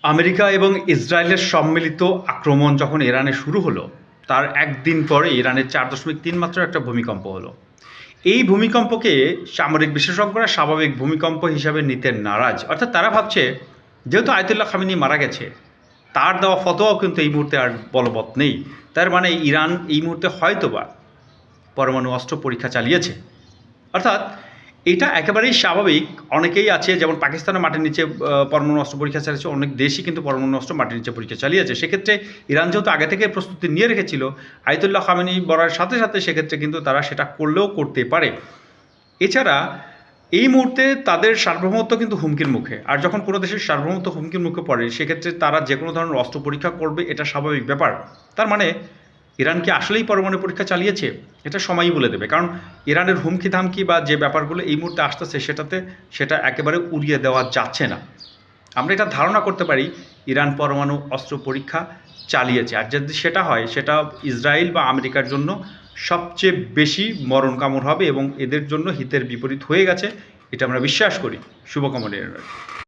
America এবং ইসরায়েলের সম্মিলিত আক্রমণ যখন ইরানে শুরু হলো, তার একদিন পরে ইরানের 4.3 মাত্রার একটা ভূমিকম্প হলো। এই ভূমিকম্পকে সামরিক বিশেষজ্ঞরা স্বাভাবিক ভূমিকম্প হিসাবে নিতে নারাজ। অর্থাৎ তারা ভাবছে, যেহেতু আয়াতুল্লাহ খামেনি মারা গেছে, তার দেওয়া ফতোয়াও কিন্তু এই মুহূর্তে আর বলবৎ নেই। তার মানে ইরান এই মুহূর্তে হয়তোবা পরমাণু অস্ত্র পরীক্ষা চালিয়েছে। অর্থাৎ এটা একেবারেই স্বাভাবিক। অনেকেই আছে, যেমন পাকিস্তানের মাটির নিচে পরমাণু অস্ত্র পরীক্ষা চালিয়েছে, অনেক দেশই কিন্তু পরমাণু অস্ত্র মাটির নিচে পরীক্ষা চালিয়েছে। সেক্ষেত্রে ইরান যেহেতু আগে থেকে প্রস্তুতি নিয়ে রেখেছিল, আয়াতুল্লাহ খামেনি মরার সাথে সাথে সেক্ষেত্রে কিন্তু তারা সেটা করলেও করতে পারে। এছাড়া এই মুহূর্তে তাদের সার্বভৌমত্ব কিন্তু হুমকির মুখে। আর যখন কোনো দেশের সার্বভৌমত্ব হুমকির মুখে পড়ে, সেক্ষেত্রে তারা যে কোনো ধরনের অস্ত্র পরীক্ষা করবে, এটা স্বাভাবিক ব্যাপার। তার মানে ইরান কি আসলেই পরমাণু পরীক্ষা চালিয়েছে? এটা সময়ই বলে দেবে। কারণ ইরানের হুমকি ধামকি বা যে ব্যাপারগুলো এই মুহূর্তে আসতেছে, সেটা একেবারে উড়িয়ে দেওয়া যাচ্ছে না। আমরা এটা ধারণা করতে পারি ইরান পরমাণু অস্ত্র পরীক্ষা চালিয়েছে। আর যদি সেটা হয়, সেটা ইসরায়েল বা আমেরিকার জন্য সবচেয়ে বেশি মরণ কামড় হবে এবং এদের জন্য হিতের বিপরীত হয়ে গেছে, এটা আমরা বিশ্বাস করি। শুভকামনা।